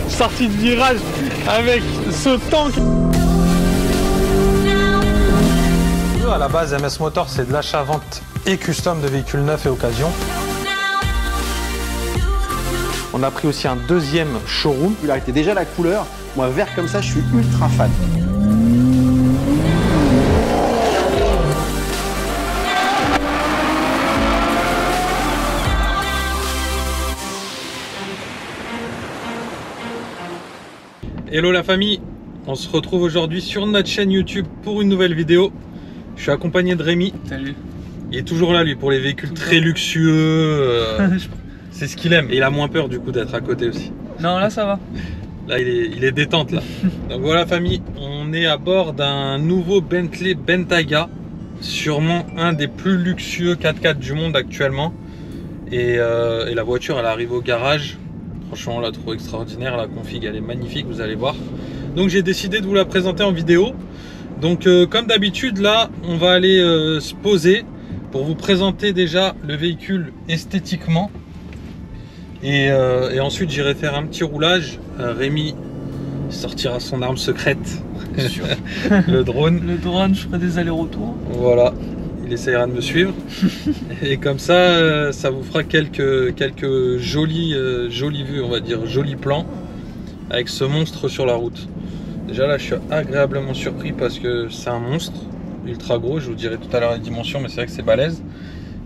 sortie de virage avec ce tank. À la base, MS Motor, c'est de l'achat-vente et custom de véhicules neufs et occasion. On a pris aussi un deuxième showroom. Il a été déjà la couleur. Moi, vert comme ça, je suis ultra fan. Hello la famille, on se retrouve aujourd'hui sur notre chaîne YouTube pour une nouvelle vidéo. Je suis accompagné de Rémi. Salut. Il est toujours là lui pour les véhicules très luxueux. C'est ce qu'il aime. Et il a moins peur du coup d'être à côté aussi. Non, là ça va. Là il est détente là. Donc voilà famille, on est à bord d'un nouveau Bentley Bentayga. Sûrement un des plus luxueux 4x4 du monde actuellement. Et la voiture elle arrive au garage. Franchement on l'a trouvé extraordinaire, la config elle est magnifique, vous allez voir. Donc j'ai décidé de vous la présenter en vidéo. Donc comme d'habitude là on va aller se poser pour vous présenter déjà le véhicule esthétiquement. Et ensuite j'irai faire un petit roulage. Rémi sortira son arme secrète, le drone. Le drone, je ferai des allers-retours. Voilà, il essayera de me suivre. Et comme ça, ça vous fera quelques jolies vues, on va dire, jolis plans avec ce monstre sur la route. Déjà là, je suis agréablement surpris parce que c'est un monstre ultra gros. Je vous dirai tout à l'heure les dimensions, mais c'est vrai que c'est balèze.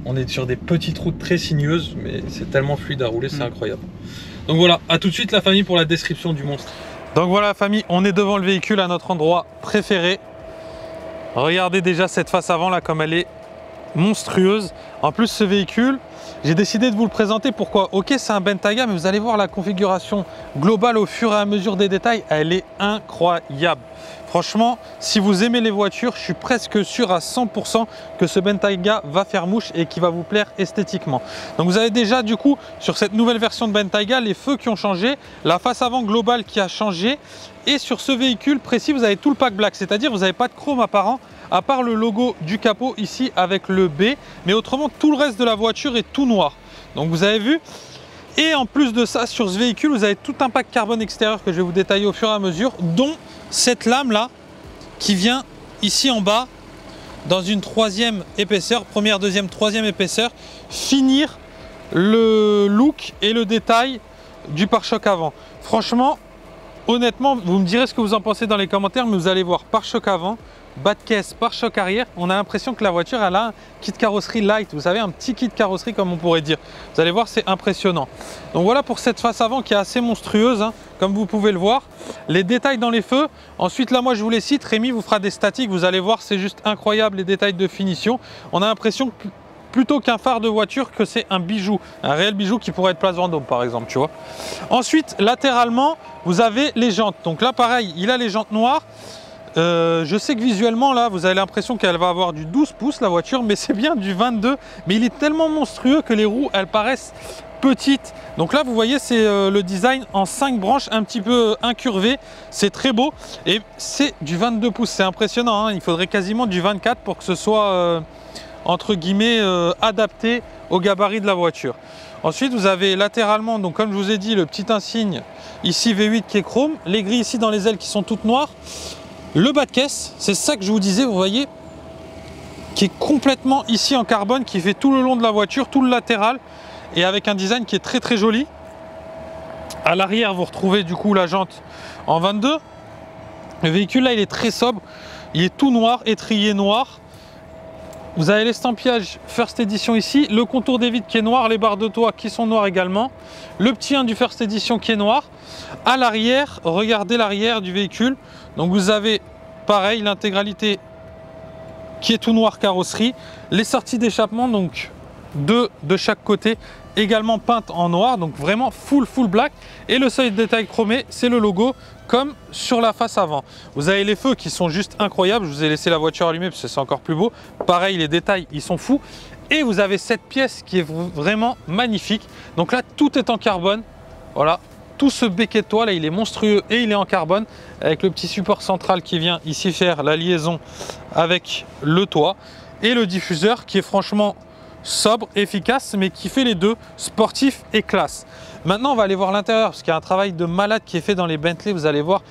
On est sur des petites routes très sinueuses, mais c'est tellement fluide à rouler, c'est incroyable. Donc voilà, à tout de suite la famille pour la description du monstre. Donc voilà la famille, on est devant le véhicule à notre endroit préféré. Regardez déjà cette face avant là comme elle est monstrueuse. En plus ce véhicule, j'ai décidé de vous le présenter. Pourquoi? Ok, c'est un Bentayga, mais vous allez voir la configuration globale au fur et à mesure des détails, elle est incroyable. Franchement, si vous aimez les voitures, je suis presque sûr à 100% que ce Bentayga va faire mouche et qui va vous plaire esthétiquement. Donc vous avez déjà du coup sur cette nouvelle version de Bentayga les feux qui ont changé, la face avant globale qui a changé, et sur ce véhicule précis vous avez tout le pack black, c'est-à-dire vous n'avez pas de chrome apparent à part le logo du capot ici avec le B, mais autrement tout le reste de la voiture est tout noir. Donc vous avez vu. Et en plus de ça, sur ce véhicule, vous avez tout un pack carbone extérieur que je vais vous détailler au fur et à mesure, dont cette lame là qui vient ici en bas dans une troisième épaisseur, première, deuxième, troisième épaisseur, finir le look et le détail du pare-choc avant. Franchement, honnêtement, vous me direz ce que vous en pensez dans les commentaires, mais vous allez voir pare-choc avant, bas de caisse, pare-choc arrière, on a l'impression que la voiture elle a un kit carrosserie light, vous savez, un petit kit carrosserie comme on pourrait dire. Vous allez voir, c'est impressionnant. Donc voilà pour cette face avant qui est assez monstrueuse, hein, comme vous pouvez le voir. Les détails dans les feux, ensuite là moi je vous les cite, Rémi vous fera des statiques, vous allez voir, c'est juste incroyable les détails de finition. On a l'impression que plutôt qu'un phare de voiture que c'est un bijou, un réel bijou qui pourrait être Place Vendôme par exemple, tu vois. Ensuite latéralement vous avez les jantes, donc là pareil il a les jantes noires. Je sais que visuellement là vous avez l'impression qu'elle va avoir du 12 pouces la voiture, mais c'est bien du 22, mais il est tellement monstrueux que les roues elles paraissent petites. Donc là vous voyez c'est le design en 5 branches un petit peu incurvé, c'est très beau et c'est du 22 pouces, c'est impressionnant, hein. Il faudrait quasiment du 24 pour que ce soit entre guillemets adapté au gabarit de la voiture. Ensuite vous avez latéralement, donc comme je vous ai dit, le petit insigne ici V8 qui est chrome, les grilles ici dans les ailes qui sont toutes noires. Le bas de caisse, c'est ça que je vous disais, vous voyez, qui est complètement ici en carbone, qui fait tout le long de la voiture, tout le latéral, et avec un design qui est très très joli. À l'arrière, vous retrouvez du coup la jante en 22. Le véhicule là, il est très sobre, il est tout noir, étrier noir. Vous avez l'estampillage First Edition ici, le contour des vitres qui est noir, les barres de toit qui sont noires également, le petit 1 du First Edition qui est noir. À l'arrière, regardez l'arrière du véhicule. Donc vous avez pareil l'intégralité qui est tout noir carrosserie, les sorties d'échappement donc deux de chaque côté également peintes en noir, donc vraiment full black, et le seuil de détail chromé c'est le logo comme sur la face avant. Vous avez les feux qui sont juste incroyables, je vous ai laissé la voiture allumée parce que c'est encore plus beau, pareil les détails ils sont fous, et vous avez cette pièce qui est vraiment magnifique. Donc là tout est en carbone, voilà. Tout ce becquet de toit là il est monstrueux et il est en carbone avec le petit support central qui vient ici faire la liaison avec le toit et le diffuseur qui est franchement sobre, efficace, mais qui fait les deux, sportif et classe. Maintenant, on va aller voir l'intérieur, parce qu'il y a un travail de malade qui est fait dans les Bentley. Vous allez voir,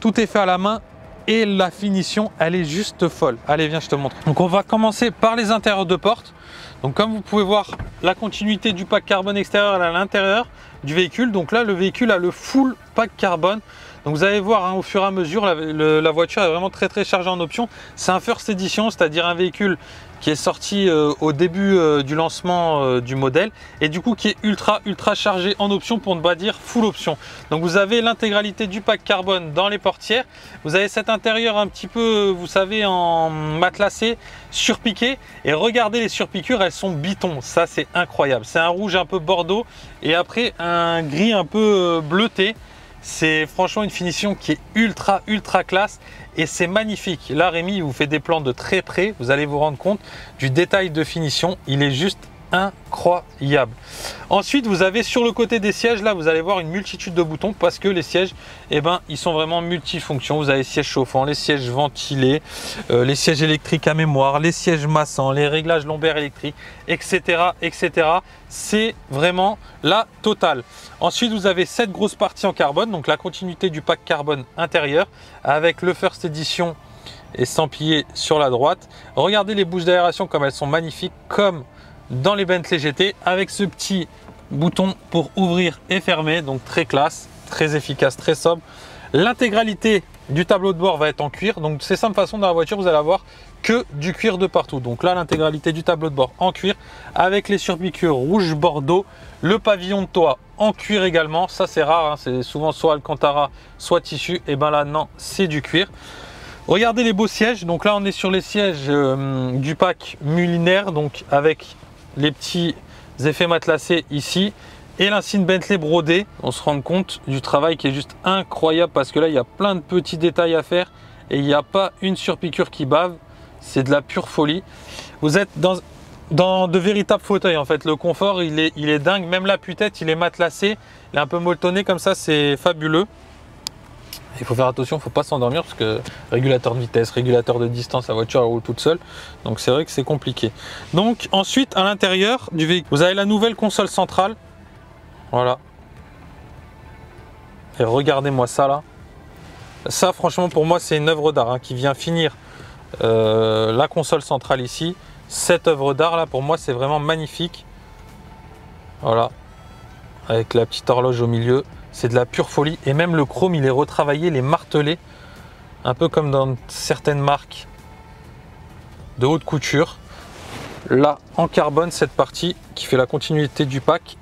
tout est fait à la main et la finition, elle est juste folle. Allez, viens, je te montre. Donc, on va commencer par les intérieurs de porte. Donc, comme vous pouvez voir, la continuité du pack carbone extérieur à l'intérieur du véhicule. Donc là, le véhicule a le full pack carbone. Donc vous allez voir, hein, au fur et à mesure, la voiture est vraiment très chargée en options. C'est un first edition, c'est-à-dire un véhicule qui est sorti au début du lancement du modèle et du coup qui est ultra chargé en options, pour ne pas dire full option. Donc vous avez l'intégralité du pack carbone dans les portières. Vous avez cet intérieur un petit peu, vous savez, en matelassé, surpiqué. Et regardez les surpiqûres, elles sont biton. Ça, c'est incroyable. C'est un rouge un peu bordeaux et après un gris un peu bleuté. C'est franchement une finition qui est ultra classe et c'est magnifique. Là, Rémi vous fait des plans de très près, vous allez vous rendre compte du détail de finition, il est juste incroyable. Ensuite, vous avez sur le côté des sièges, là vous allez voir une multitude de boutons parce que les sièges, eh ben, ils sont vraiment multifonctions. Vous avez les sièges chauffants, les sièges ventilés, les sièges électriques à mémoire, les sièges massants, les réglages lombaires électriques, etc. C'est vraiment la totale. Ensuite, vous avez cette grosse partie en carbone, donc la continuité du pack carbone intérieur avec le First Edition estampillé sur la droite. Regardez les bouches d'aération comme elles sont magnifiques, comme dans les Bentley GT, avec ce petit bouton pour ouvrir et fermer, donc très classe, très efficace, très sobre. L'intégralité du tableau de bord va être en cuir, donc c'est simple façon dans la voiture, vous allez avoir que du cuir de partout. Donc là, l'intégralité du tableau de bord en cuir avec les surpiqûres rouge bordeaux, le pavillon de toit en cuir également. Ça, c'est rare, hein, c'est souvent soit Alcantara, soit tissu. Et ben là, non, c'est du cuir. Regardez les beaux sièges. Donc là, on est sur les sièges du pack mulinaire, donc avec les petits effets matelassés ici et l'insigne Bentley brodé. On se rend compte du travail qui est juste incroyable parce que là, il y a plein de petits détails à faire et il n'y a pas une surpiqûre qui bave. C'est de la pure folie. Vous êtes dans de véritables fauteuils en fait. Le confort, il est dingue. Même la tête, il est matelassé. Il est un peu molletonné comme ça, c'est fabuleux. Il faut faire attention, il ne faut pas s'endormir parce que régulateur de vitesse, régulateur de distance, la voiture elle roule toute seule. Donc c'est vrai que c'est compliqué. Donc ensuite, à l'intérieur du véhicule, vous avez la nouvelle console centrale. Voilà. Et regardez-moi ça là. Ça franchement pour moi c'est une œuvre d'art hein, qui vient finir la console centrale ici. Cette œuvre d'art là pour moi c'est vraiment magnifique. Voilà. Avec la petite horloge au milieu. C'est de la pure folie et même le chrome il est retravaillé, il est martelé, un peu comme dans certaines marques de haute couture. Là en carbone cette partie qui fait la continuité du pack,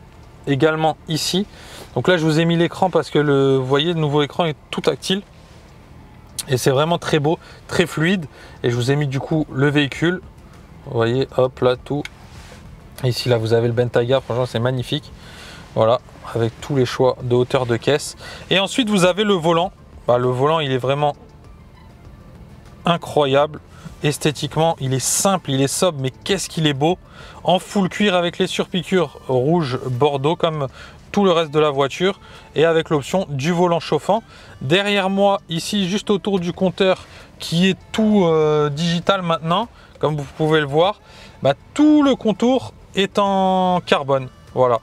également ici. Donc là je vous ai mis l'écran parce que vous voyez le nouveau écran est tout tactile et c'est vraiment très beau, très fluide. Et je vous ai mis du coup le véhicule, vous voyez, hop là tout. Ici là vous avez le Bentayga, franchement c'est magnifique. Voilà, avec tous les choix de hauteur de caisse. Et ensuite, vous avez le volant. Le volant, il est vraiment incroyable. Esthétiquement, il est simple, il est sobre, mais qu'est-ce qu'il est beau. En full cuir avec les surpiqûres rouge bordeaux, comme tout le reste de la voiture. Et avec l'option du volant chauffant. Derrière moi, ici, juste autour du compteur, qui est tout digital maintenant, comme vous pouvez le voir, tout le contour est en carbone. Voilà.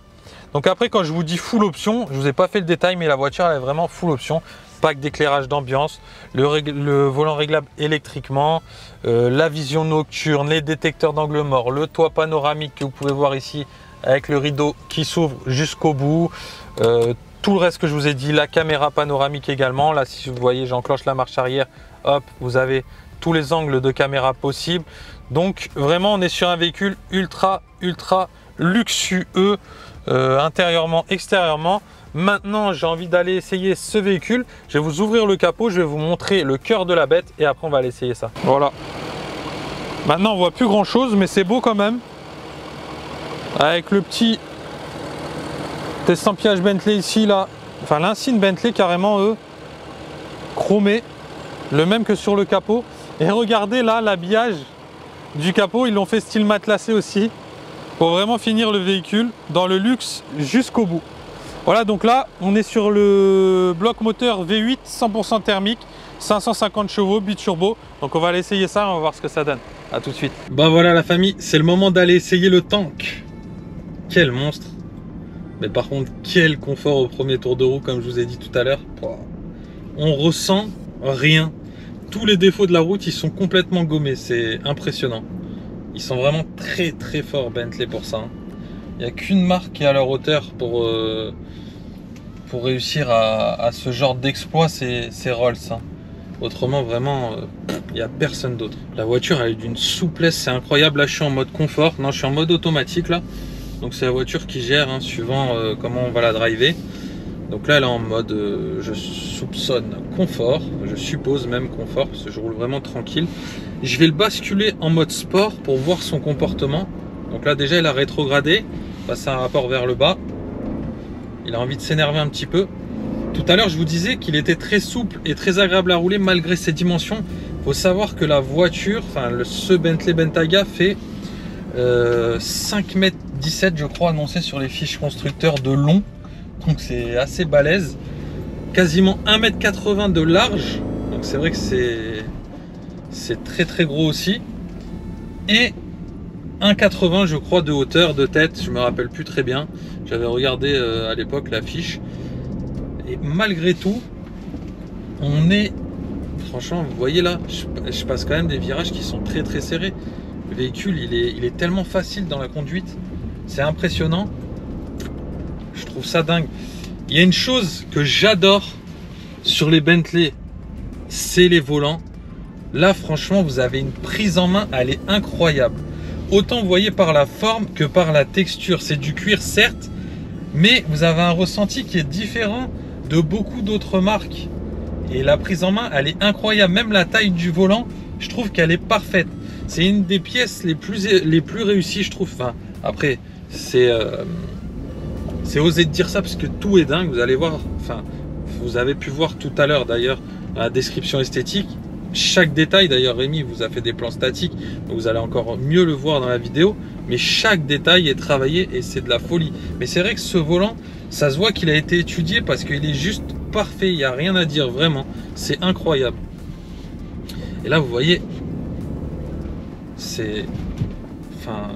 Donc après, quand je vous dis full option, je ne vous ai pas fait le détail, mais la voiture elle est vraiment full option. Pack d'éclairage d'ambiance, le volant réglable électriquement, la vision nocturne, les détecteurs d'angle mort, le toit panoramique que vous pouvez voir ici avec le rideau qui s'ouvre jusqu'au bout. Tout le reste que je vous ai dit, la caméra panoramique également. Là, si vous voyez, j'enclenche la marche arrière, hop, vous avez tous les angles de caméra possibles. Donc vraiment, on est sur un véhicule ultra luxueux. Intérieurement, extérieurement. Maintenant, j'ai envie d'aller essayer ce véhicule. Je vais vous ouvrir le capot, je vais vous montrer le cœur de la bête et après on va aller essayer ça. Voilà. Maintenant, on voit plus grand chose, mais c'est beau quand même. Avec le petit estampillage Bentley ici, là. Enfin, l'insigne Bentley carrément, eux, chromé. Le même que sur le capot. Et regardez là, l'habillage du capot, ils l'ont fait style matelassé aussi. Pour vraiment finir le véhicule dans le luxe jusqu'au bout. Voilà, donc là on est sur le bloc moteur V8 100% thermique, 550 chevaux, biturbo. Donc on va aller essayer ça, on va voir ce que ça donne. À tout de suite. Bah voilà la famille, c'est le moment d'aller essayer le tank. Quel monstre. Mais par contre, quel confort au premier tour de roue, comme je vous ai dit tout à l'heure. On ressent rien. Tous les défauts de la route, ils sont complètement gommés. C'est impressionnant. Ils sont vraiment très très forts, Bentley, pour ça. Il n'y a qu'une marque qui est à leur hauteur pour réussir à ce genre d'exploit, c'est Rolls. Autrement, vraiment, il n'y a personne d'autre. La voiture, elle est d'une souplesse, c'est incroyable. Là, je suis en mode confort. Non, je suis en mode automatique, là. Donc, c'est la voiture qui gère, suivant comment on va la driver. Donc là, elle est en mode, je soupçonne confort. Je suppose même confort, parce que je roule vraiment tranquille. Je vais le basculer en mode sport pour voir son comportement. Donc là, déjà, il a rétrogradé. Passe un rapport vers le bas. Il a envie de s'énerver un petit peu. Tout à l'heure, je vous disais qu'il était très souple et très agréable à rouler malgré ses dimensions. Il faut savoir que la voiture, enfin ce Bentley Bentayga fait 5,17 m je crois annoncé sur les fiches constructeurs de long. Donc c'est assez balèze. Quasiment 1,80 m de large. Donc c'est vrai que c'est très très gros aussi. Et 1,80 m je crois de hauteur, de tête. Je me rappelle plus très bien. J'avais regardé à l'époque la fiche. Et malgré tout, on est... Franchement, vous voyez là, je passe quand même des virages qui sont très très serrés. Le véhicule, il est tellement facile dans la conduite. C'est impressionnant. Je trouve ça dingue. Il y a une chose que j'adore sur les Bentley, c'est les volants. Là, franchement, vous avez une prise en main, elle est incroyable. Autant vous voyez par la forme que par la texture. C'est du cuir, certes, mais vous avez un ressenti qui est différent de beaucoup d'autres marques. Et la prise en main, elle est incroyable. Même la taille du volant, je trouve qu'elle est parfaite. C'est une des pièces les plus réussies, je trouve. Enfin, après, c'est osé de dire ça parce que tout est dingue. Vous allez voir, enfin, vous avez pu voir tout à l'heure d'ailleurs la description esthétique. Chaque détail, d'ailleurs Rémi vous a fait des plans statiques, donc vous allez encore mieux le voir dans la vidéo. Mais chaque détail est travaillé et c'est de la folie. Mais c'est vrai que ce volant, ça se voit qu'il a été étudié parce qu'il est juste parfait. Il n'y a rien à dire, vraiment. C'est incroyable. Et là, vous voyez, c'est... Enfin,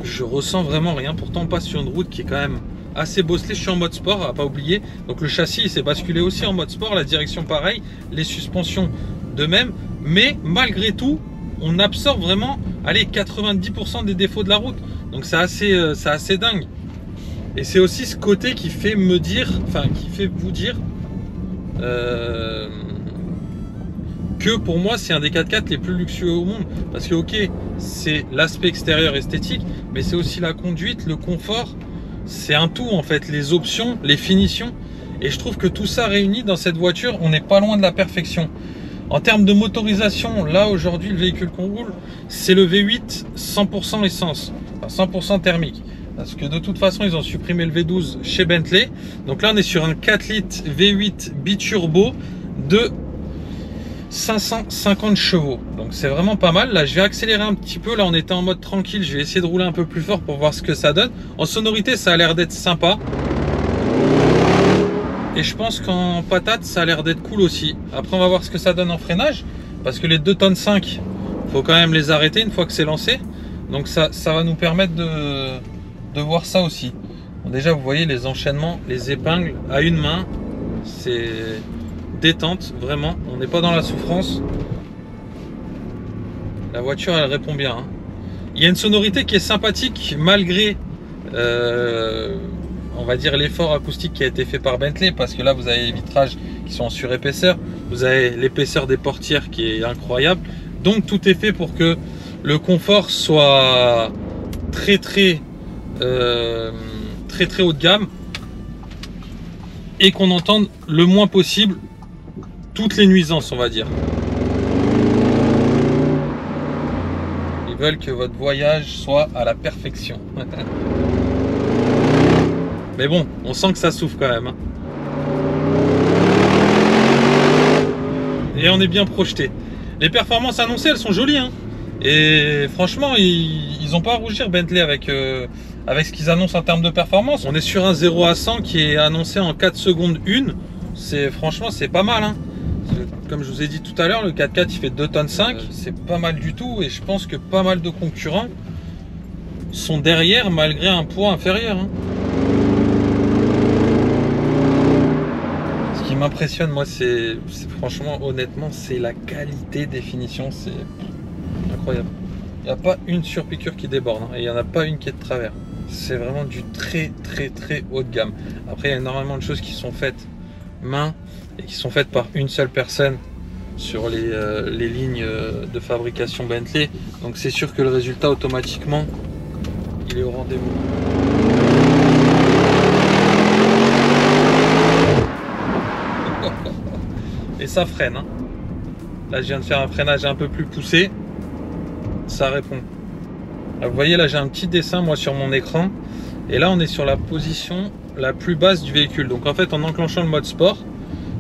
je ressens vraiment rien. Pourtant, on passe sur une route qui est quand même assez bosselée. Je suis en mode sport, à pas oublier. Donc le châssis, il s'est basculé aussi en mode sport. La direction, pareil. Les suspensions, de même. Mais malgré tout, on absorbe vraiment, allez, 90% des défauts de la route. Donc c'est assez dingue. Et c'est aussi ce côté qui fait me dire, enfin qui fait vous dire que pour moi c'est un des 4x4 les plus luxueux au monde. Parce que ok, c'est l'aspect extérieur esthétique, mais c'est aussi la conduite, le confort. C'est un tout en fait, les options, les finitions. Et je trouve que tout ça réuni dans cette voiture, on n'est pas loin de la perfection. En termes de motorisation, là aujourd'hui le véhicule qu'on roule, c'est le V8 100% essence, enfin 100% thermique. Parce que de toute façon, ils ont supprimé le V12 chez Bentley. Donc là, on est sur un 4 litres V8 biturbo de 550 chevaux. Donc c'est vraiment pas mal. Là, je vais accélérer un petit peu. Là, on était en mode tranquille. Je vais essayer de rouler un peu plus fort pour voir ce que ça donne. En sonorité, ça a l'air d'être sympa. Et je pense qu'en patate, ça a l'air d'être cool aussi. Après, on va voir ce que ça donne en freinage. Parce que les 2,5 tonnes, faut quand même les arrêter une fois que c'est lancé. Donc ça va nous permettre de voir ça aussi. Bon, déjà vous voyez les enchaînements, les épingles à une main, c'est détente vraiment, on n'est pas dans la souffrance. La voiture elle répond bien, hein. Il y a une sonorité qui est sympathique malgré on va dire l'effort acoustique qui a été fait par Bentley, parce que là vous avez les vitrages qui sont en surépaisseur, vous avez l'épaisseur des portières qui est incroyable, donc tout est fait pour que le confort soit très haut de gamme et qu'on entende le moins possible toutes les nuisances, on va dire. Ils veulent que votre voyage soit à la perfection. Mais bon, on sent que ça souffle quand même, hein. Et on est bien projeté. Les performances annoncées, elles sont jolies, hein. Et franchement, ils n'ont pas à rougir Bentley avec ce qu'ils annoncent en termes de performance. On est sur un 0 à 100 qui est annoncé en 4 secondes 1. Franchement, c'est pas mal, hein. Comme je vous ai dit tout à l'heure, le 4x4 il fait 2,5 tonnes, c'est pas mal du tout et je pense que pas mal de concurrents sont derrière malgré un poids inférieur. Hein. Ce qui m'impressionne moi c'est franchement honnêtement c'est la qualité des finitions, c'est incroyable. Il n'y a pas une surpiqûre qui déborde hein, et il n'y en a pas une qui est de travers. C'est vraiment du très haut de gamme. Après il y a énormément de choses qui sont faites main et qui sont faites par une seule personne sur les lignes de fabrication Bentley. Donc c'est sûr que le résultat automatiquement il est au rendez-vous. Et ça freine. Hein. Là je viens de faire un freinage un peu plus poussé. Ça répond. Là, vous voyez là j'ai un petit dessin moi sur mon écran. Et là on est sur la position la plus basse du véhicule. Donc en fait en enclenchant le mode sport,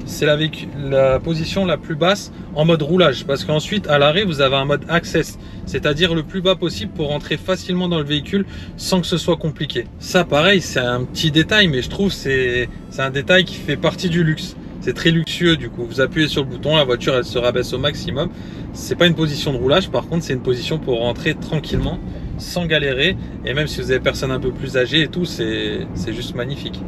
c'est la position la plus basse en mode roulage. Parce qu'ensuite à l'arrêt vous avez un mode access. C'est-à-dire le plus bas possible pour rentrer facilement dans le véhicule sans que ce soit compliqué. Ça pareil c'est un petit détail mais je trouve c'est un détail qui fait partie du luxe. C'est très luxueux du coup. Vous appuyez sur le bouton, la voiture elle se rabaisse au maximum. C'est pas une position de roulage, par contre c'est une position pour rentrer tranquillement, sans galérer. Et même si vous avez personne un peu plus âgée et tout, c'est juste magnifique.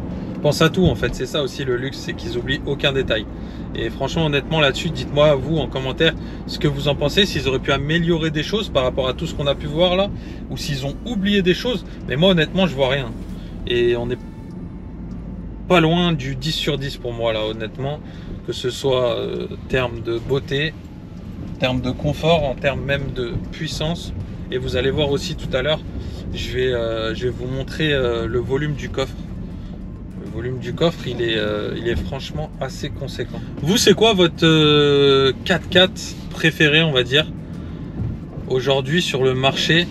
Pense à tout en fait, c'est ça aussi le luxe, c'est qu'ils oublient aucun détail. Et franchement honnêtement là-dessus, dites-moi vous en commentaire ce que vous en pensez, s'ils auraient pu améliorer des choses par rapport à tout ce qu'on a pu voir là, ou s'ils ont oublié des choses. Mais moi honnêtement je vois rien. Et on est pas loin du 10 sur 10 pour moi là honnêtement, que ce soit en termes de beauté, en termes de confort, en termes même de puissance. Et vous allez voir aussi tout à l'heure, je vais vous montrer le volume du coffre. Le volume du coffre il est franchement assez conséquent. Vous c'est quoi votre 4x4 préféré on va dire aujourd'hui sur le marché?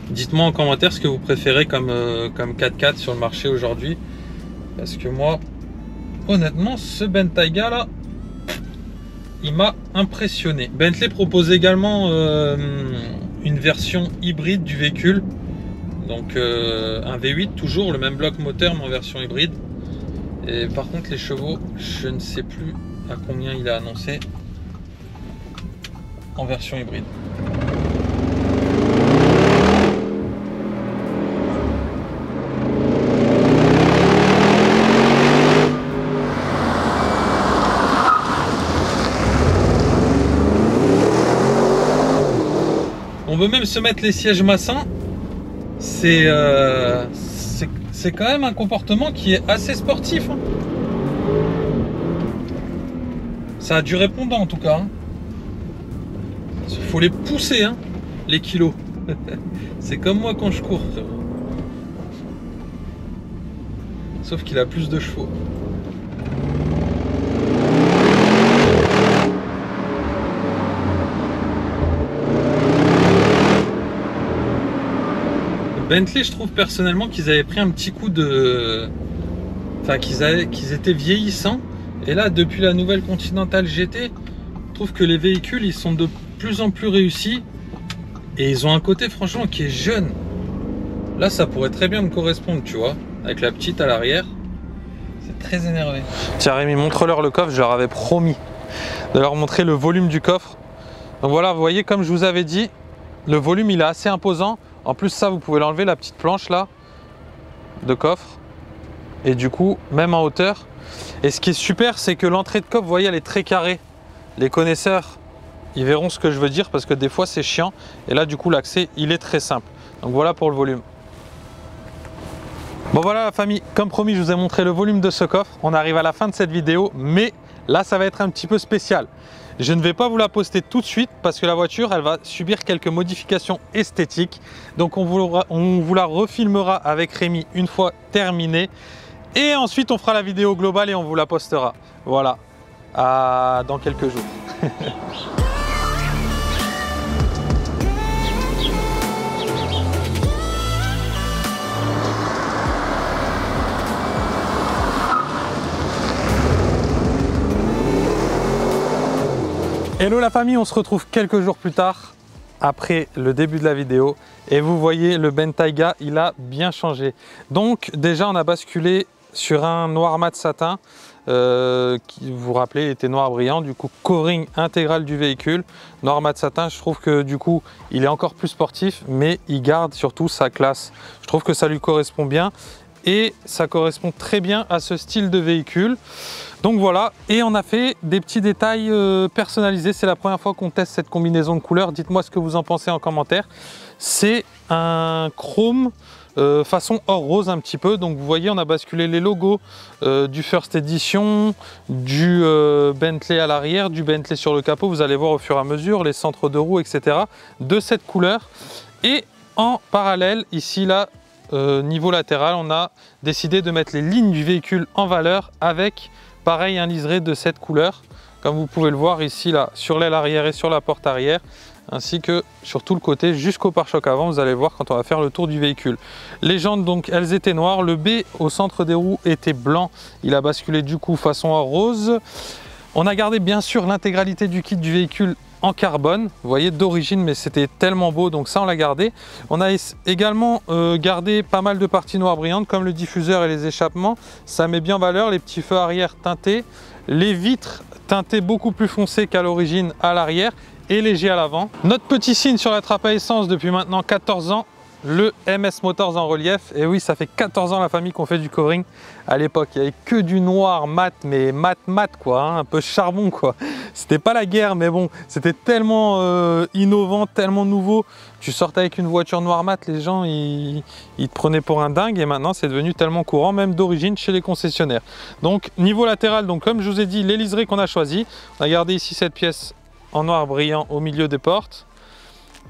Dites-moi en commentaire ce que vous préférez comme 4x4 sur le marché aujourd'hui. Parce que moi, honnêtement, ce Bentayga là, il m'a impressionné. Bentley propose également une version hybride du véhicule. Donc un V8, toujours le même bloc moteur mais en version hybride. Et par contre les chevaux, je ne sais plus à combien il a annoncé en version hybride. On veut même se mettre les sièges massins. C'est quand même un comportement qui est assez sportif. Hein. Ça a du répondant en tout cas. Hein. Il faut les pousser, hein, les kilos. C'est comme moi quand je cours. Sauf qu'il a plus de chevaux. Bentley, je trouve personnellement qu'ils avaient pris un petit coup de... Enfin, qu'ils étaient vieillissants. Et là, depuis la nouvelle Continental GT, je trouve que les véhicules, ils sont de plus en plus réussis. Et ils ont un côté, franchement, qui est jeune. Là, ça pourrait très bien me correspondre, tu vois. Avec la petite à l'arrière. C'est très énervé. Tiens, Rémi, montre-leur le coffre. Je leur avais promis de leur montrer le volume du coffre. Donc voilà, vous voyez, comme je vous avais dit, le volume, il est assez imposant. En plus ça vous pouvez l'enlever la petite planche là de coffre et du coup même en hauteur. Et ce qui est super c'est que l'entrée de coffre vous voyez elle est très carrée. Les connaisseurs ils verront ce que je veux dire parce que des fois c'est chiant et là du coup l'accès il est très simple. Donc voilà pour le volume. Bon voilà la famille, comme promis je vous ai montré le volume de ce coffre. On arrive à la fin de cette vidéo mais là ça va être un petit peu spécial. Je ne vais pas vous la poster tout de suite parce que la voiture elle va subir quelques modifications esthétiques. Donc on vous la refilmera avec Rémi une fois terminée. Et ensuite on fera la vidéo globale et on vous la postera. Voilà, dans quelques jours. Hello la famille, on se retrouve quelques jours plus tard après le début de la vidéo et vous voyez le Bentayga il a bien changé. Donc déjà on a basculé sur un noir mat satin qui, vous vous rappelez, était noir brillant. Du coup, covering intégral du véhicule, noir mat satin. Je trouve que du coup, il est encore plus sportif, mais il garde surtout sa classe. Je trouve que ça lui correspond bien et ça correspond très bien à ce style de véhicule. Donc voilà, et on a fait des petits détails personnalisés. C'est la première fois qu'on teste cette combinaison de couleurs. Dites-moi ce que vous en pensez en commentaire. C'est un chrome façon or rose un petit peu. Donc vous voyez, on a basculé les logos du First Edition, du Bentley à l'arrière, du Bentley sur le capot. Vous allez voir au fur et à mesure les centres de roues, etc. de cette couleur. Et en parallèle, ici là, niveau latéral, on a décidé de mettre les lignes du véhicule en valeur avec pareil un liseré de cette couleur, comme vous pouvez le voir ici là sur l'aile arrière et sur la porte arrière, ainsi que sur tout le côté jusqu'au pare-choc avant. Vous allez voir quand on va faire le tour du véhicule. Les jantes donc elles étaient noires, le B au centre des roues était blanc, il a basculé du coup façon or rose. On a gardé bien sûr l'intégralité du kit du véhicule en carbone, vous voyez, d'origine, mais c'était tellement beau, donc ça on l'a gardé. On a également gardé pas mal de parties noires brillantes comme le diffuseur et les échappements. Ça met bien en valeur les petits feux arrière teintés, les vitres teintées beaucoup plus foncées qu'à l'origine à l'arrière et léger à l'avant. Notre petit signe sur la trappe à essence depuis maintenant 14 ans, le MS Motors en relief. Et oui, ça fait 14 ans la famille qu'on fait du covering. À l'époque, il n'y avait que du noir mat, mais mat quoi, hein, un peu charbon quoi. C'était pas la guerre, mais bon, c'était tellement innovant, tellement nouveau. Tu sortais avec une voiture noire mat, les gens ils te prenaient pour un dingue, et maintenant c'est devenu tellement courant, même d'origine chez les concessionnaires. Donc niveau latéral, donc comme je vous ai dit, les liserés qu'on a choisis, on a gardé ici cette pièce en noir brillant au milieu des portes.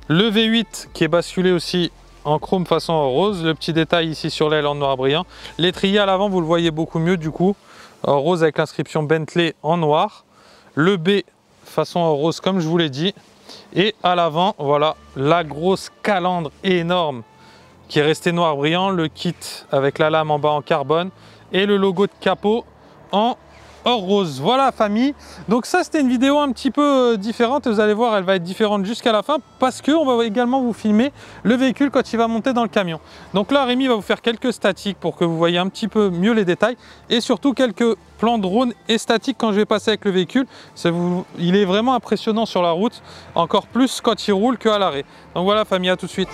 Le V8 qui est basculé aussi en chrome façon rose, le petit détail ici sur l'aile en noir brillant. L'étrier à l'avant, vous le voyez beaucoup mieux du coup, en rose avec l'inscription Bentley en noir. Le B façon rose comme je vous l'ai dit. Et à l'avant, voilà, la grosse calandre énorme qui est restée noir brillant, le kit avec la lame en bas en carbone et le logo de capot en or rose. Voilà famille, donc ça c'était une vidéo un petit peu différente, vous allez voir elle va être différente jusqu'à la fin parce qu'on va également vous filmer le véhicule quand il va monter dans le camion. Donc là Rémi va vous faire quelques statiques pour que vous voyez un petit peu mieux les détails et surtout quelques plans drone et statiques quand je vais passer avec le véhicule. Il est vraiment impressionnant sur la route, encore plus quand il roule qu'à l'arrêt. Donc voilà famille, à tout de suite.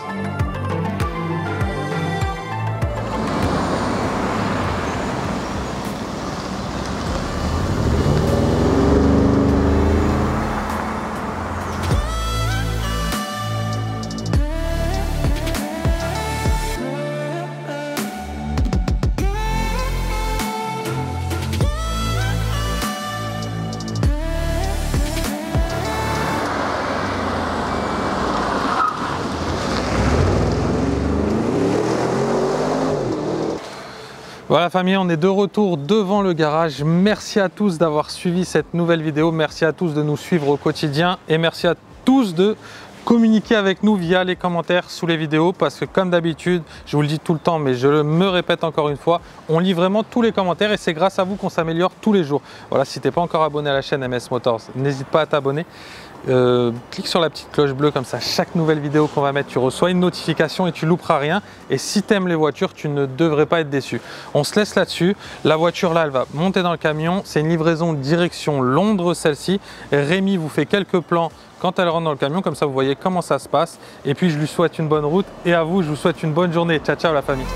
Voilà famille, on est de retour devant le garage. Merci à tous d'avoir suivi cette nouvelle vidéo. Merci à tous de nous suivre au quotidien et merci à tous de communiquer avec nous via les commentaires sous les vidéos parce que comme d'habitude, je vous le dis tout le temps mais je me répète encore une fois, on lit vraiment tous les commentaires et c'est grâce à vous qu'on s'améliore tous les jours. Voilà, si tu n'es pas encore abonné à la chaîne MS Motors, n'hésite pas à t'abonner. Clique sur la petite cloche bleue, comme ça chaque nouvelle vidéo qu'on va mettre tu reçois une notification et tu louperas rien. Et si tu aimes les voitures, tu ne devrais pas être déçu. On se laisse là-dessus. La voiture là elle va monter dans le camion, c'est une livraison direction Londres celle-ci. Rémi vous fait quelques plans quand elle rentre dans le camion, comme ça vous voyez comment ça se passe. Et puis je lui souhaite une bonne route et à vous je vous souhaite une bonne journée. Ciao ciao la famille.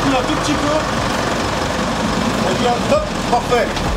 Un tout petit peu. Et bien, hop, parfait.